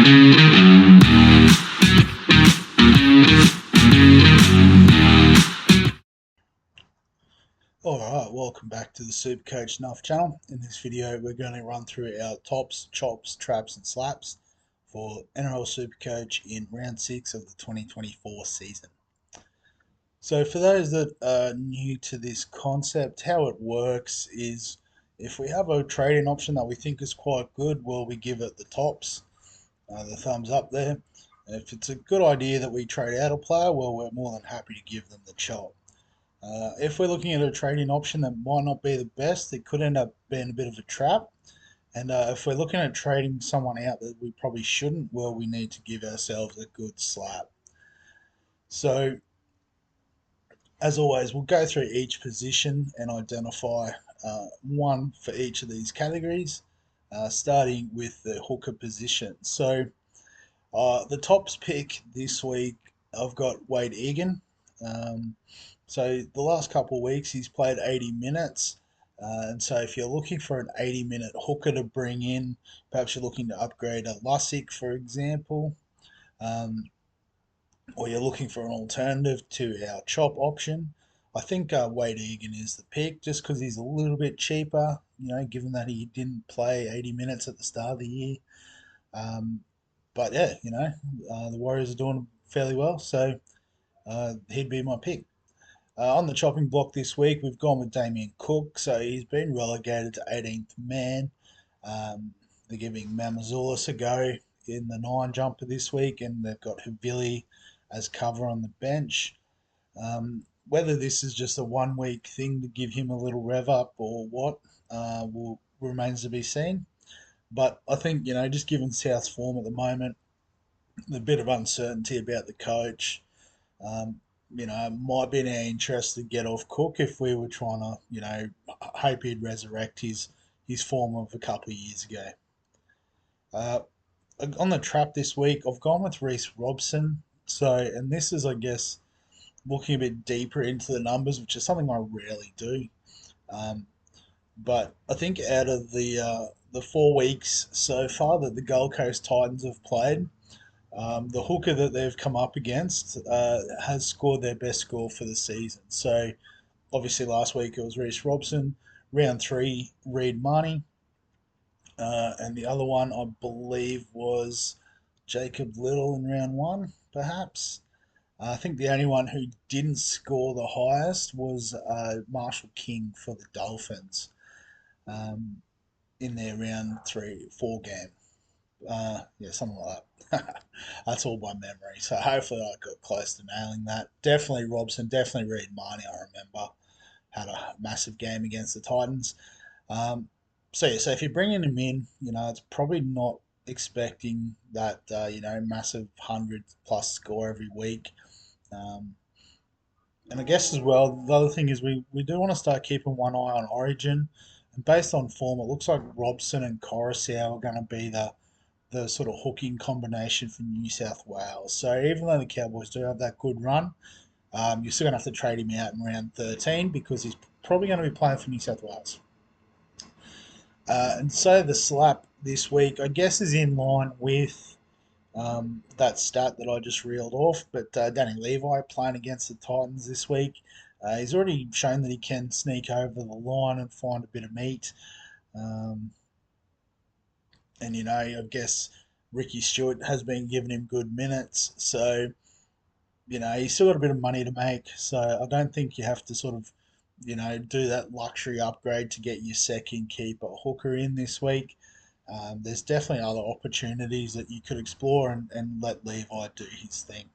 Alright, welcome back to the SuperCoach Nuff channel. In this video we're going to run through our tops, chops, traps and slaps for NRL SuperCoach in round 6 of the 2024 season. So for those that are new to this concept, how it works is if we have a trading option that we think is quite good, well, we give it the tops, the thumbs up there. If it's a good idea that we trade out a player, well, we're more than happy to give them the chop. If we're looking at a trading option that might not be the best, it could end up being a bit of a trap. And if we're looking at trading someone out that we probably shouldn't, well, we need to give ourselves a good slap. So, as always, we'll go through each position and identify one for each of these categories, starting with the hooker position. So, the tops pick this week, I've got Wade Egan. So the last couple of weeks he's played 80 minutes. And so if you're looking for an 80-minute hooker to bring in, perhaps you're looking to upgrade a Lussick, for example, or you're looking for an alternative to our chop option, I think Wade Egan is the pick just because he's a little bit cheaper, given that he didn't play 80 minutes at the start of the year. But yeah, the Warriors are doing fairly well, so he'd be my pick. On the chopping block this week, we've gone with Damien Cook, so he's been relegated to 18th man. They're giving Mamazoulis a go in the 9 jumper this week, and they've got Havili as cover on the bench. Whether this is just a 1 week thing to give him a little rev up or what remains to be seen. But I think, just given South's form at the moment, the bit of uncertainty about the coach, it might be in our interest to get off Cook if we were trying to, hope he'd resurrect his form of a couple of years ago. On the trap this week, I've gone with Reece Robson. So, and this is, I guess, looking a bit deeper into the numbers, which is something I rarely do. But I think out of the 4 weeks so far that the Gold Coast Titans have played, the hooker that they've come up against has scored their best score for the season. So, obviously, last week it was Reece Robson. Round 3, Reed Marnie. And the other one, I believe, was Jacob Little in round 1, perhaps. I think the only one who didn't score the highest was Marshall King for the Dolphins in their round 3-4 game. Something like that. That's all by memory. So hopefully I got close to nailing that. Definitely Robson, definitely Reed Marnie, I remember. Had a massive game against the Titans. So if you're bringing him in, it's probably not expecting that, massive 100-plus score every week. And I guess as well, the other thing is we do want to start keeping one eye on Origin. And based on form, it looks like Robson and Coruscant are going to be the sort of hooking combination for New South Wales. So even though the Cowboys do have that good run, you're still going to have to trade him out in round 13 because he's probably going to be playing for New South Wales. And so the slap this week, I guess, is in line with that stat that I just reeled off. But Danny Levi playing against the Titans this week, he's already shown that he can sneak over the line and find a bit of meat. And, I guess Ricky Stewart has been giving him good minutes. So, he's still got a bit of money to make. So I don't think you have to sort of, do that luxury upgrade to get your second keeper hooker in this week. There's definitely other opportunities that you could explore and let Levi do his thing.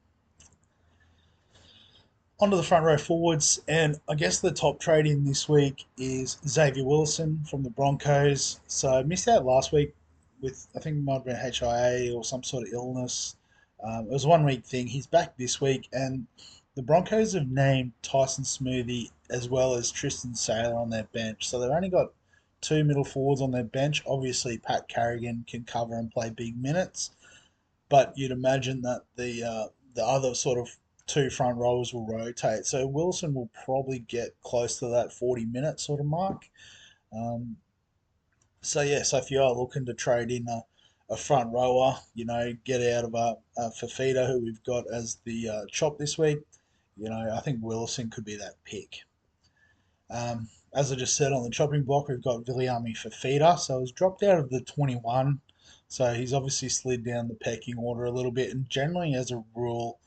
Onto the front row forwards, and I guess the top trade in this week is Xavier Wilson from the Broncos. So I missed out last week with, I think it might have been HIA or some sort of illness. It was a 1 week thing. He's back this week, and the Broncos have named Tyson Smoothie as well as Tristan Saylor on their bench. So they've only got 2 middle forwards on their bench. Obviously, Pat Carrigan can cover and play big minutes, but you'd imagine that the other sort of 2 front rowers will rotate. So Wilson will probably get close to that 40-minute sort of mark. So if you are looking to trade in a front rower, get out of a Fafita, who we've got as the chop this week. I think Wilson could be that pick. As I just said, on the chopping block, we've got Viliami Fafita. So he's dropped out of the 21. So he's obviously slid down the pecking order a little bit. And generally, as a rule,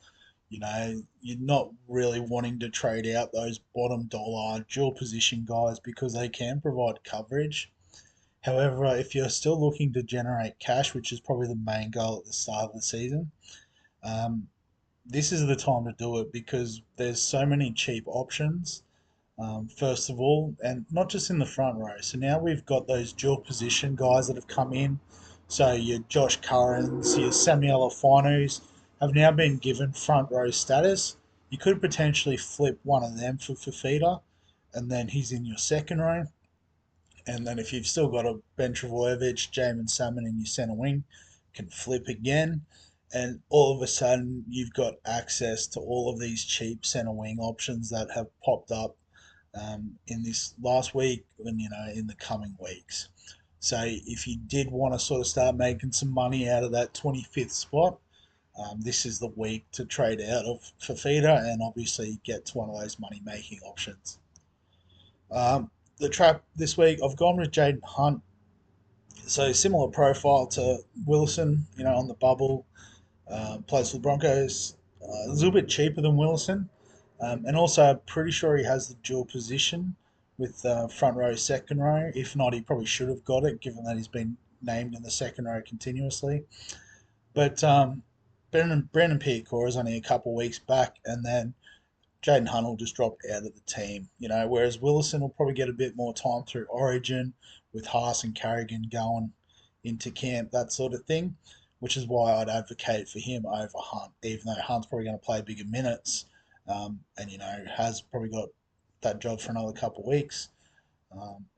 you're not really wanting to trade out those bottom dollar dual position guys because they can provide coverage. However, if you're still looking to generate cash, which is probably the main goal at the start of the season, um, this is the time to do it because there's so many cheap options. First of all, and not just in the front row. So now we've got those dual position guys that have come in. So your Josh Currans, your Samuel Afinus have now been given front row status. You could potentially flip one of them for Fafita, and then he's in your second row. And then if you've still got a Ben Travojevic, Jamin Salmon in your centre wing, can flip again. And all of a sudden, you've got access to all of these cheap centre wing options that have popped up in this last week and in the coming weeks. So if you did want to sort of start making some money out of that 25th spot, this is the week to trade out of Fafita and obviously get to one of those money making options. The trap this week, I've gone with Jaden Hunt. So similar profile to Wilson, on the bubble. Plays for the Broncos. A little bit cheaper than Wilson. And also, I'm pretty sure he has the dual position with front row, second row. If not, he probably should have got it, given that he's been named in the second row continuously. But Brandon Piacora is only a couple of weeks back, and then Jaden Hunt will just drop out of the team. Whereas Willison will probably get a bit more time through Origin with Haas and Carrigan going into camp, that sort of thing, which is why I'd advocate for him over Hunt, even though Hunt's probably going to play bigger minutes and, has probably got that job for another couple of weeks.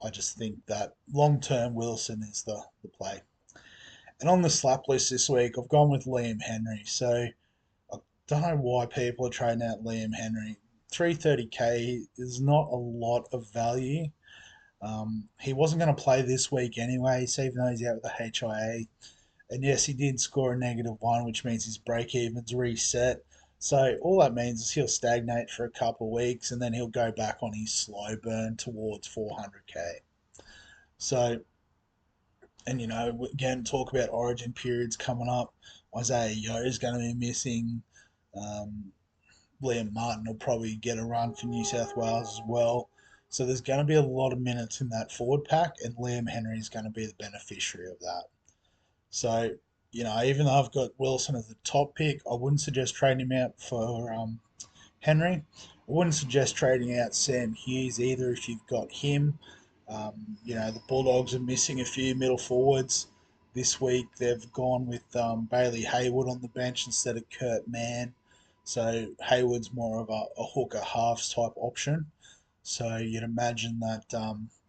I just think that long term, Wilson is the play. And on the slap list this week, I've gone with Liam Henry. So I don't know why people are trading out Liam Henry. 330k is not a lot of value. He wasn't going to play this week anyway, so even though he's out with the HIA. And yes, he did score a -1, which means his break even's reset. So all that means is he'll stagnate for a couple of weeks and then he'll go back on his slow burn towards 400k. So, and again, talk about origin periods coming up. Isaiah Yo is going to be missing. Um, Liam Martin will probably get a run for New South Wales as well. So there's going to be a lot of minutes in that forward pack, and Liam Henry is going to be the beneficiary of that. So, even though I've got Wilson as the top pick, I wouldn't suggest trading him out for Henry. I wouldn't suggest trading out Sam Hughes either if you've got him. The Bulldogs are missing a few middle forwards this week. They've gone with Bailey Hayward on the bench instead of Kurt Mann. So Hayward's more of a hooker halves type option. So you'd imagine that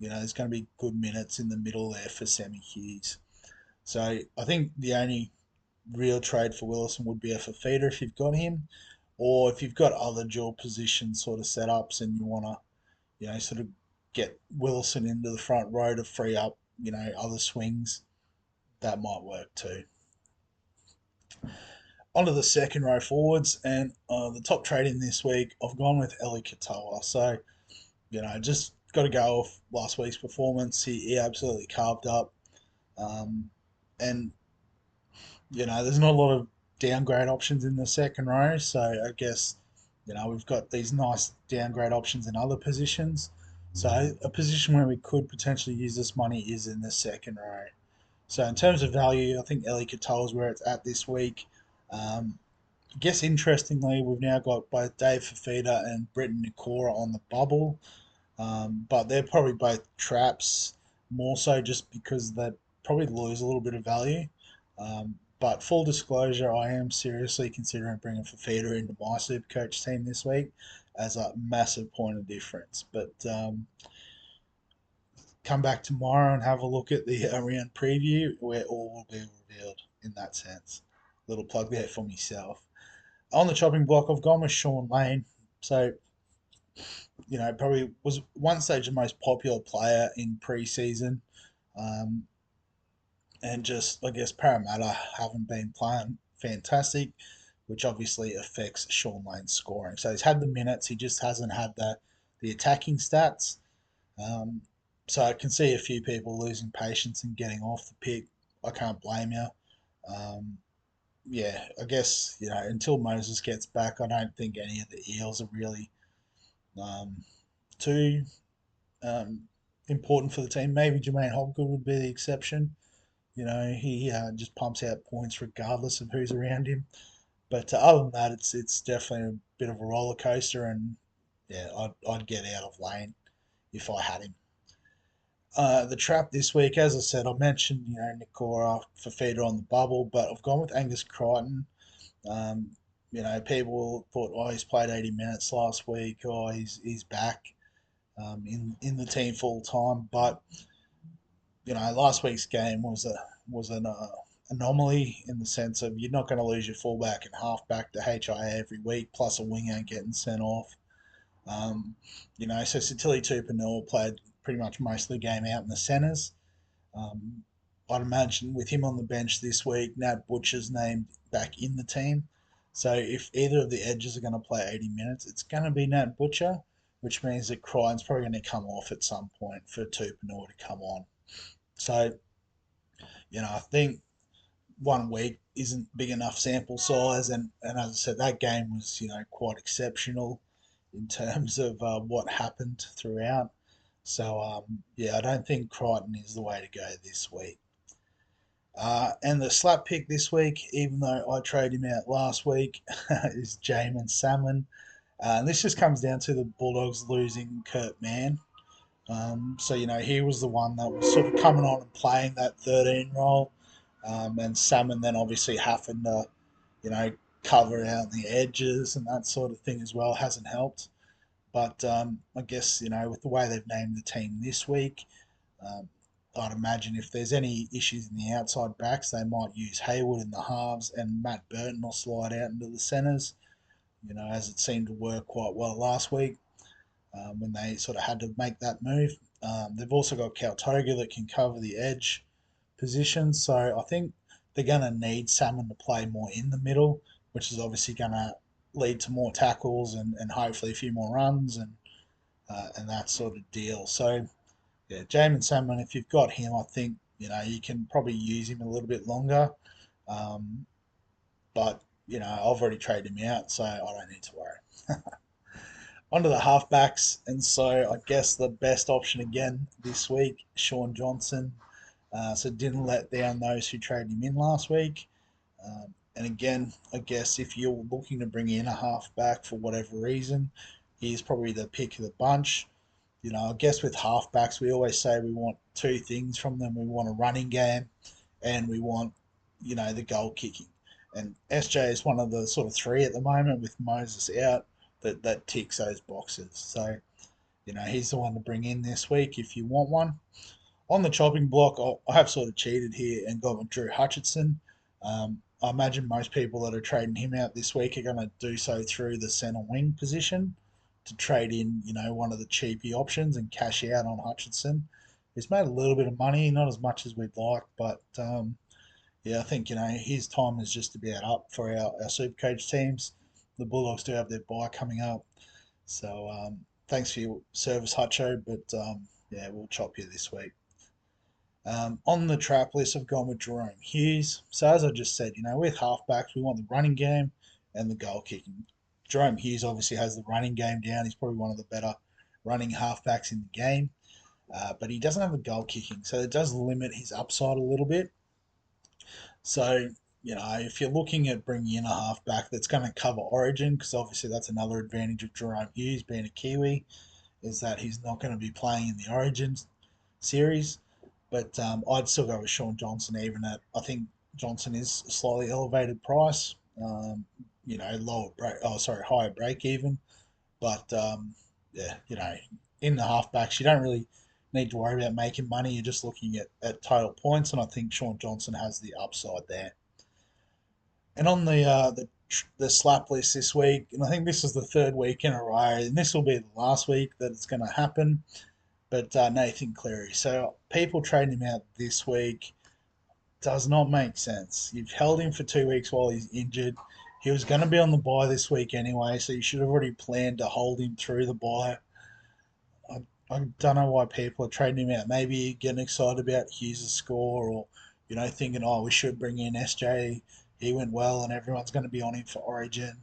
there's going to be good minutes in the middle there for Sammy Hughes. So I think the only real trade for Wilson would be a Fafita if you've got him, or if you've got other dual position sort of setups and you want to, sort of get Wilson into the front row to free up, other swings, that might work too. Onto the second row forwards, and the top trading this week, I've gone with Eli Katoa. So, just got to go off last week's performance. He absolutely carved up. And there's not a lot of downgrade options in the second row, so I guess we've got these nice downgrade options in other positions. So a position where we could potentially use this money is in the second row. So in terms of value, I think Eli Katoa is where it's at this week. I guess interestingly, we've now got both Dave Fafita and Britton Nikora on the bubble, but they're probably both traps, more so just because they probably lose a little bit of value. But full disclosure, I am seriously considering bringing Fafita into my SuperCoach team this week as a massive point of difference. But come back tomorrow and have a look at the round preview where all will be revealed in that sense. Little plug there for myself. On the chopping block, I've gone with Sean Lane. So, probably was one stage the most popular player in pre-season. Um, and just I guess Parramatta haven't been playing fantastic, which obviously affects Sean Lane's scoring. So he's had the minutes, he just hasn't had the attacking stats. Um, so I can see a few people losing patience and getting off the pick. I can't blame you. Um, yeah, I guess until Moses gets back, I don't think any of the Eels are really um, too um, important for the team. Maybe Jermaine Hopgood would be the exception. He just pumps out points regardless of who's around him. But other than that, it's definitely a bit of a roller coaster, and yeah, I'd get out of Lane if I had him. The trap this week, as I said, I mentioned Nikora for feeder on the bubble, but I've gone with Angus Crichton. Um, people thought, oh, he's played 80 minutes last week, oh, he's back in the team full time, but last week's game was an anomaly in the sense of you're not going to lose your fullback and halfback to HIA every week, plus a winger getting sent off. Um, so Satili Tupanua played pretty much most of the game out in the centres. Um, I'd imagine with him on the bench this week, Nat Butcher's named back in the team. So if either of the edges are going to play 80 minutes, it's going to be Nat Butcher, which means that Crichton's probably going to come off at some point for Tupanua to come on. So, I think 1 week isn't big enough sample size, and as I said, that game was quite exceptional in terms of what happened throughout. So yeah, I don't think Crichton is the way to go this week. And the slap pick this week, even though I traded him out last week, is Jamin Salmon. And this just comes down to the Bulldogs losing Kurt Mann. So he was the one that was sort of coming on and playing that 13 role, and Salmon then obviously having to you know cover out the edges and that sort of thing as well hasn't helped. But I guess with the way they've named the team this week, um, I'd imagine if there's any issues in the outside backs, they might use Hayward in the halves and Matt Burton will slide out into the centres. As it seemed to work quite well last week when they sort of had to make that move. They've also got Kaltoga that can cover the edge position, so I think they're going to need Salmon to play more in the middle, which is obviously going to lead to more tackles and hopefully a few more runs and that sort of deal. So yeah, Jamin Salmon, if you've got him, I think you can probably use him a little bit longer. Um, but I've already traded him out, so I don't need to worry. Onto the halfbacks, and so I guess the best option again this week, Sean Johnson. So didn't let down those who traded him in last week. And again, I guess if you're looking to bring in a halfback for whatever reason, he's probably the pick of the bunch. I guess with halfbacks, we always say we want two things from them. We want a running game and we want, the goal kicking. And SJ is one of the sort of three at the moment with Moses out that ticks those boxes. So, he's the one to bring in this week if you want one. On the chopping block, I have sort of cheated here and got with Drew Hutchinson. I imagine most people that are trading him out this week are going to do so through the centre wing position to trade in, one of the cheapy options and cash out on Hutchinson. He's made a little bit of money, not as much as we'd like, but yeah, I think his time is just about up for our Supercoach teams. The Bulldogs do have their bye coming up, so thanks for your service, Hutcho. But yeah, we'll chop you this week. On the trap list, I've gone with Jerome Hughes. So as I just said, with halfbacks, we want the running game and the goal kicking. Jerome Hughes obviously has the running game down. He's probably one of the better running halfbacks in the game, but he doesn't have the goal kicking, so it does limit his upside a little bit. So if you're looking at bringing in a halfback that's going to cover Origin, because obviously that's another advantage of Jerome Hughes being a Kiwi, is that he's not going to be playing in the Origin series. But I'd still go with Sean Johnson, even at I think Johnson is a slightly elevated price. Higher break even. But yeah, in the halfbacks, you don't really need to worry about making money. You're just looking at total points, and I think Sean Johnson has the upside there. And on the slap list this week, and I think this is the third week in a row, and this will be the last week that it's going to happen. But Nathan Cleary. So people trading him out this week does not make sense. You've held him for 2 weeks while he's injured. He was going to be on the bye this week anyway, so you should have already planned to hold him through the bye. I, I don't know why people are trading him out. Maybe getting excited about Hughes' score, or thinking, oh, we should bring in SJ. He went well, and everyone's going to be on him for Origin.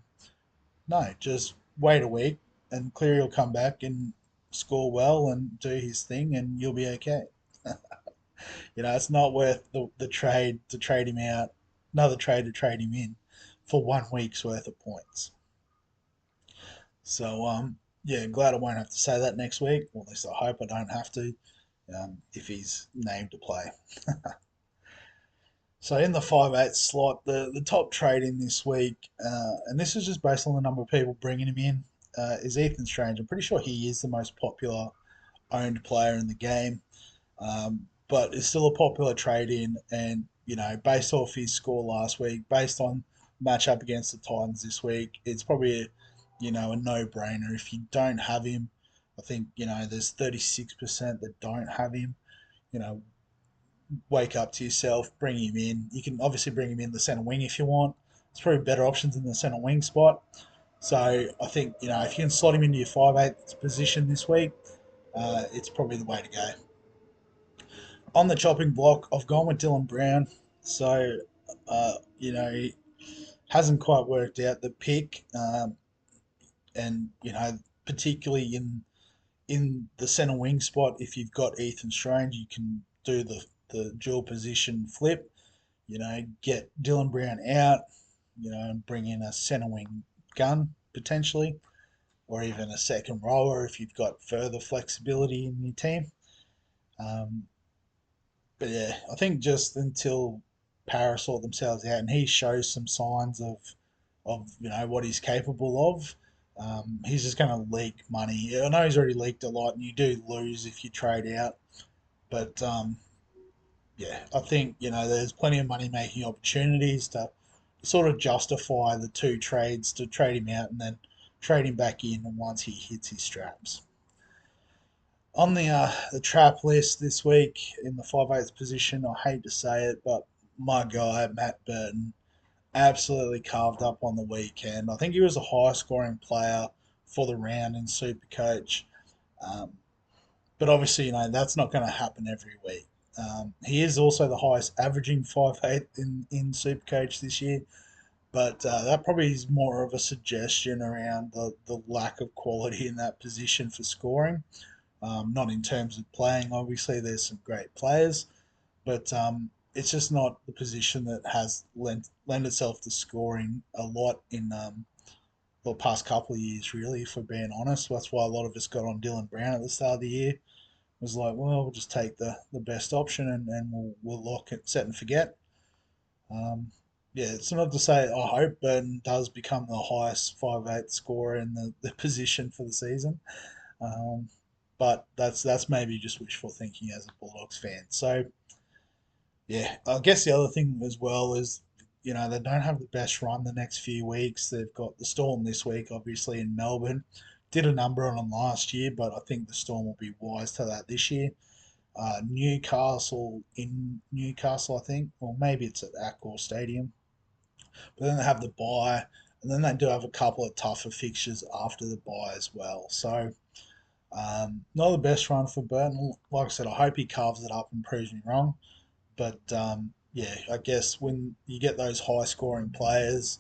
No, just wait a week, and Cleary will come back and score well and do his thing, and you'll be okay. It's not worth the trade to trade him out, another trade to trade him in for 1 week's worth of points. So, yeah, glad I won't have to say that next week. Or at least I hope I don't have to, if he's named to play. So in the 5/8 slot, the top trade in this week, and this is just based on the number of people bringing him in, is Ethan Strange. I'm pretty sure he is the most popular owned player in the game. But it's still a popular trade in, and based off his score last week, based on matchup against the Titans this week, it's probably a no brainer. If you don't have him, I think there's 36% that don't have him. You know, wake up to yourself, bring him in. You can obviously bring him in the centre wing if you want. It's probably better options in the centre wing spot. So I think if you can slot him into your 5/8 position this week, it's probably the way to go. On the chopping block, I've gone with Dylan Brown. So, he hasn't quite worked out the pick, and particularly in the centre wing spot, if you've got Ethan Strange, you can do the dual position flip. Get Dylan Brown out, and bring in a centre wing gun potentially, or even a second rower if you've got further flexibility in your team. Um, But yeah, I think just until Paris sort themselves out and he shows some signs of what he's capable of, he's just going to leak money. I know he's already leaked a lot, and you do lose if you trade out. But yeah, I think there's plenty of money making opportunities to sort of justify the two trades, to trade him out and then trade him back in once he hits his straps. On the trap list this week in the 5/8 position, I hate to say it, but my guy Matt Burton absolutely carved up on the weekend. I think he was a high scoring player for the round in Supercoach, um, but obviously that's not going to happen every week. He is also the highest averaging 5/8 in Supercoach this year, but that probably is more of a suggestion around the lack of quality in that position for scoring. Not in terms of playing, obviously, there's some great players, but it's just not the position that has lent itself to scoring a lot in the past couple of years, really, for being honest. That's why a lot of us got on Dylan Brown at the start of the year. It was like, well, we'll just take the best option, and we'll lock it, set and forget. Um, yeah, it's not to say I hope Burton does become the highest 5/8 scorer in the position for the season. Um, but that's maybe just wishful thinking as a Bulldogs fan. So yeah, I guess the other thing as well is they don't have the best run the next few weeks. They've got the Storm this week, obviously in Melbourne. Did a number on them last year, but I think the Storm will be wise to that this year. Newcastle in Newcastle, I think, or maybe it's at Accor Stadium. But then they have the bye, and then they do have a couple of tougher fixtures after the bye as well. So not the best run for Burton. Like I said, I hope he carves it up and proves me wrong. But yeah, I guess when you get those high scoring players,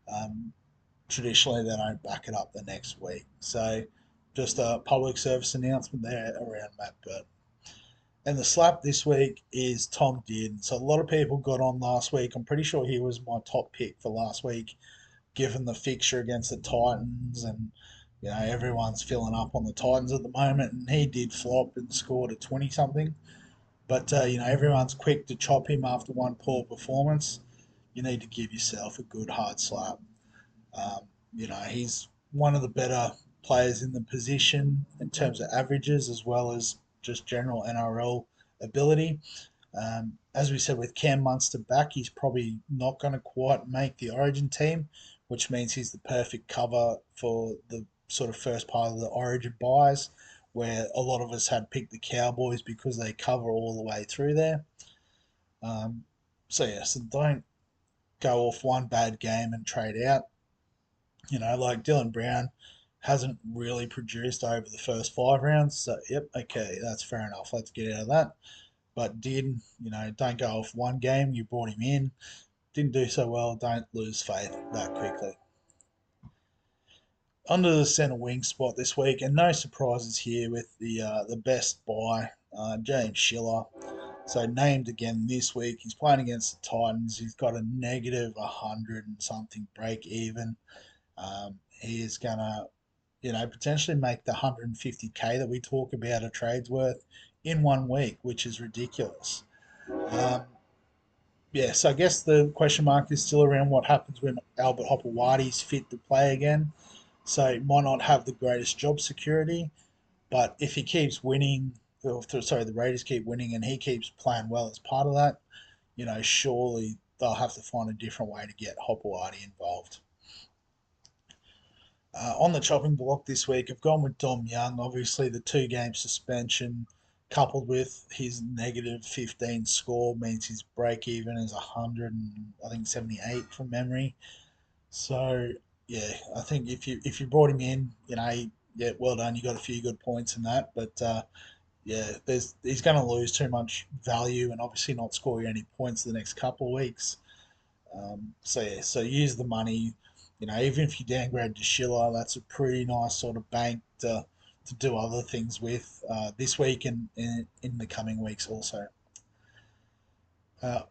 um, traditionally they don't back it up the next week. So just a public service announcement there around Matt Burton. And the slap this week is Tom Did. So a lot of people got on last week. I'm pretty sure he was my top pick for last week, given the fixture against the Titans, and everyone's filling up on the Titans at the moment, and he did flop and scored a 20 something. But everyone's quick to chop him after one poor performance. You need to give yourself a good hard slap. He's one of the better players in the position in terms of averages as well as just general NRL ability. As we said, with Cam Munster back, he's probably not going to quite make the Origin team, which means he's the perfect cover for the sort of first part of the Origin buys, where a lot of us had picked the Cowboys because they cover all the way through there. Um, So don't go off one bad game and trade out. Like Dylan Brown hasn't really produced over the first 5 rounds. So, yep, okay, that's fair enough. Let's get out of that. But don't go off one game. You brought him in, didn't do so well. Don't lose faith that quickly. Onto the centre wing spot this week, and no surprises here with the best buy, James Schiller. So named again this week. He's playing against the Titans. He's got a negative 100 and something break even. He is gonna, potentially make the 150k that we talk about a trade's worth in 1 week, which is ridiculous. Um, yeah, so I guess the question mark is still around what happens when Albert Hopewadi's fit to play again. So he might not have the greatest job security, but if he keeps winning, sorry, the Raiders keep winning and he keeps playing well as part of that, surely they'll have to find a different way to get Hopewadi involved. On the chopping block this week, I've gone with Dom Young. Obviously, the 2 game suspension coupled with his negative 15 score means his break even is 100 and I think 78 from memory. So yeah, I think if you brought him in, yeah, well done. You got a few good points in that, but yeah, he's going to lose too much value and obviously not score you any points the next couple of weeks. So yeah, so use the money. Even if you downgrade to Schiller, that's a pretty nice sort of bank to do other things with this week and in the coming weeks also.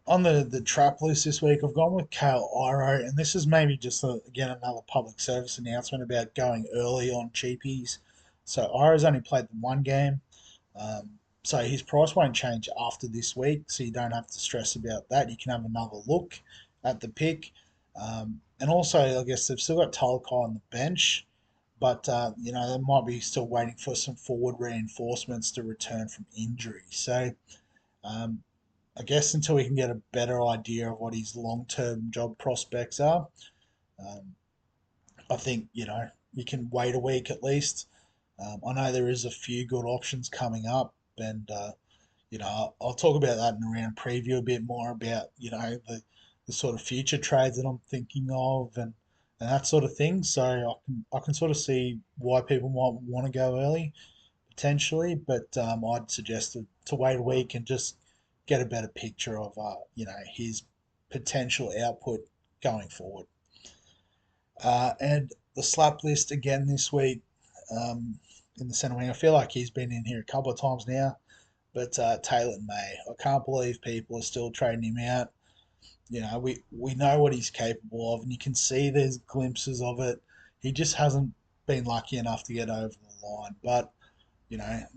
On the trap list this week, I've gone with Kale Iro, and this is maybe just again another public service announcement about going early on cheapies. So Iro's only played the 1 game, so his price won't change after this week, so you don't have to stress about that. You can have another look at the pick, and also I guess they've still got Talakai on the bench, but they might be still waiting for some forward reinforcements to return from injury. So. Um, I guess until we can get a better idea of what his long term job prospects are, um, I think you can wait a week at least. I know there is a few good options coming up, and I'll talk about that in a round preview a bit more about the sort of future trades that I'm thinking of and that sort of thing. So I can sort of see why people might want to go early potentially, but I'd suggest to wait a week and just get a better picture of his potential output going forward. And the slap list again this week um, in the centre wing. I feel like he's been in here a couple of times now, but Taylor May. I can't believe people are still trading him out. We know what he's capable of, and you can see there's glimpses of it. He just hasn't been lucky enough to get over the line, but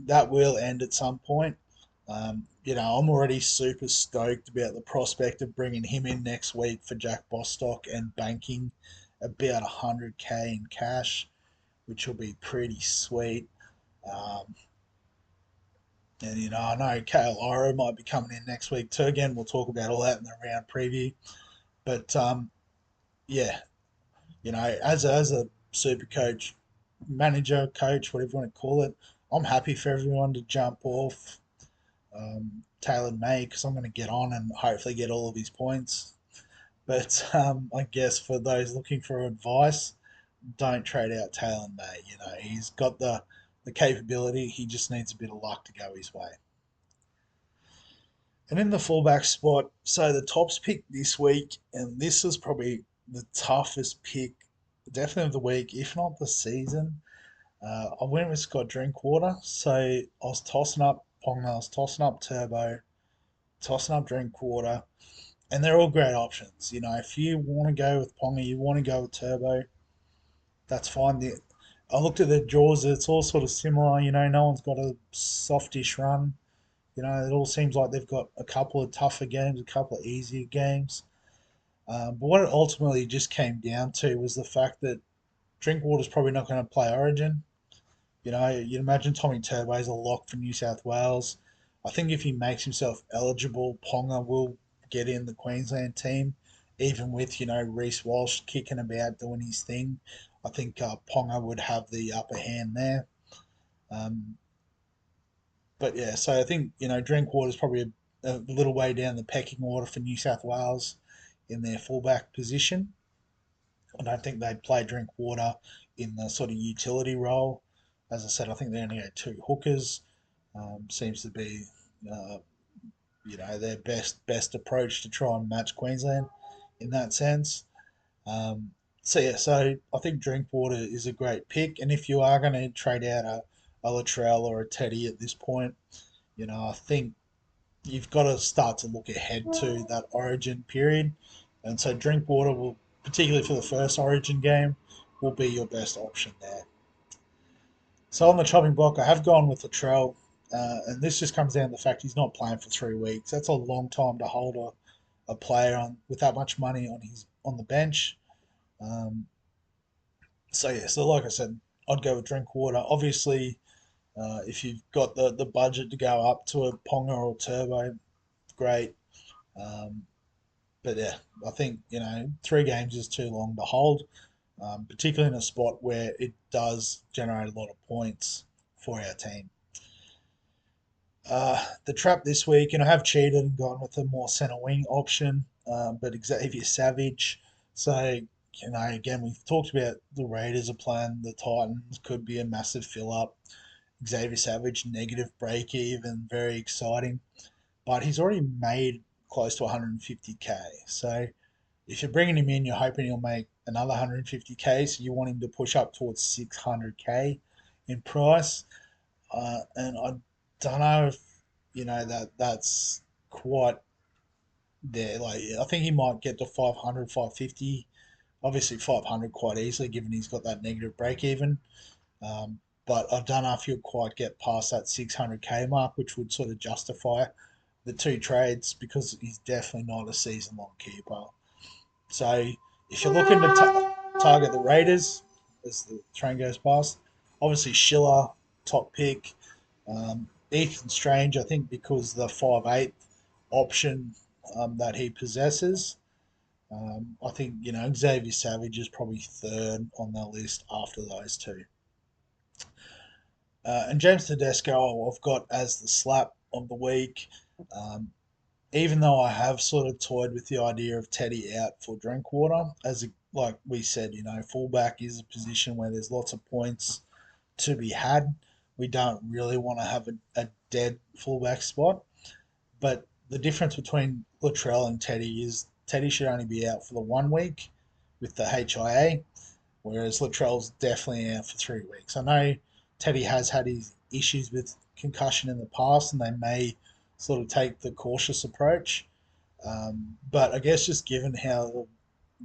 that will end at some point. I'm already super stoked about the prospect of bringing him in next week for Jack Bostock and banking about 100k in cash, which will be pretty sweet. Um, and I know Kale Iro might be coming in next week too. Again, we'll talk about all that in the round preview. But yeah, as a super coach, manager, coach, whatever you want to call it, I'm happy for everyone to jump off Taylor May because I'm going to get on and hopefully get all of his points. But I guess for those looking for advice, don't trade out Taylor May. He's got the capability. He just needs a bit of luck to go his way. And in the fullback spot, so the tops pick this week, and this is probably the toughest pick, definitely of the week, if not the season. I went with Scott Drinkwater, so I was tossing up Ponga, I was tossing up Turbo, tossing up Drinkwater, and they're all great options. If you want to go with Ponga, you want to go with Turbo, that's fine. I looked at the draws; it's all sort of similar. No one's got a softish run. It all seems like they've got a couple of tougher games, a couple of easier games. But what it ultimately just came down to was the fact that Drinkwater's probably not going to play Origin. You'd imagine Tommy Turbo's a lock for New South Wales. I think if he makes himself eligible, Ponga will get in the Queensland team, even with Reece Walsh kicking about doing his thing. I think Ponga would have the upper hand there. Um, but yeah, so I think Drinkwater's probably a little way down the pecking order for New South Wales in their fullback position. I don't think they'd play Drinkwater in the sort of utility role. As I said, I think they only had two hookers. Seems to be, uh, their best approach to try and match Queensland in that sense. So I think Drinkwater is a great pick, and if you are going to trade out a Latrell or a Teddy at this point, I think you've got to start to look ahead to that Origin period, and so Drinkwater will, particularly for the first Origin game, will be your best option there. So on the chopping block, I have gone with Latrell, and this just comes down to the fact he's not playing for 3 weeks. That's a long time to hold a player on with that much money on the bench. Um, so like I said, I'd go with Drinkwater. Obviously, if you've got the budget to go up to a Ponga or Turbo, great. Um, but yeah, I think 3 games is too long to hold, particularly in a spot where it does generate a lot of points for our team. The trap this week, and I have cheated and gone with a more centre wing option, but Xavier Savage. So, again, we've talked about the Raiders are playing the Titans, could be a massive fill up. Xavier Savage, negative break even, very exciting. But he's already made close to 150k. So, if you're bringing him in, you're hoping he'll make another 150k. So, you want him to push up towards 600k in price. And I don't know if that's quite there. Like I think he might get to 500, 550. Obviously 500 quite easily, given he's got that negative break even. But I don't know if he'll quite get past that 600k mark, which would sort of justify the two trades because he's definitely not a season long keeper. So if you're looking to target the Raiders as the train goes past, obviously Schiller, top pick. Ethan Strange, I think, because the 5'8" option that he possesses. I think, Xavier Savage is probably third on the list after those two. And James Tedesco, I've got as the slap of the week. Um, Even though I have sort of toyed with the idea of Teddy out for Drinkwater, like we said, fullback is a position where there's lots of points to be had. We don't really want to have a dead fullback spot. But the difference between Latrell and Teddy is Teddy should only be out for the 1 week with the HIA, whereas Latrell's definitely out for 3 weeks. I know Teddy has had his issues with concussion in the past, and they may sort of take the cautious approach. But I guess just given how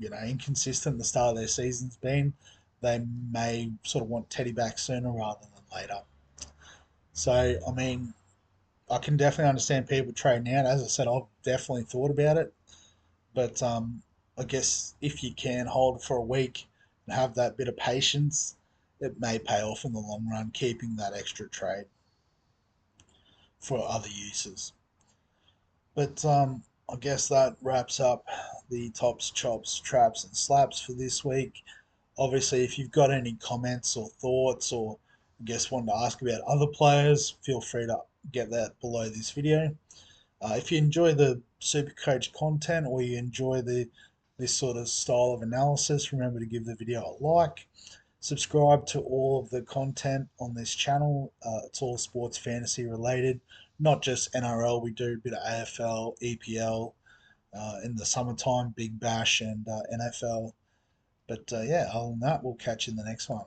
inconsistent the start of their season's been, they may sort of want Teddy back sooner rather than later. So I mean, I can definitely understand people trading out. As I said, I've definitely thought about it, but I guess if you can hold for a week and have that bit of patience, it may pay off in the long run, keeping that extra trade for other uses. But I guess that wraps up the tops, chops, traps, and slaps for this week. Obviously, if you've got any comments or thoughts, or I guess want to ask about other players, feel free to get that below this video. If you enjoy the SuperCoach content or you enjoy this sort of style of analysis, remember to give the video a like. Subscribe to all of the content on this channel. It's all sports fantasy related, not just NRL. We do a bit of AFL, EPL, in the summertime, Big Bash, and NFL. But yeah, other than that, we'll catch you in the next one.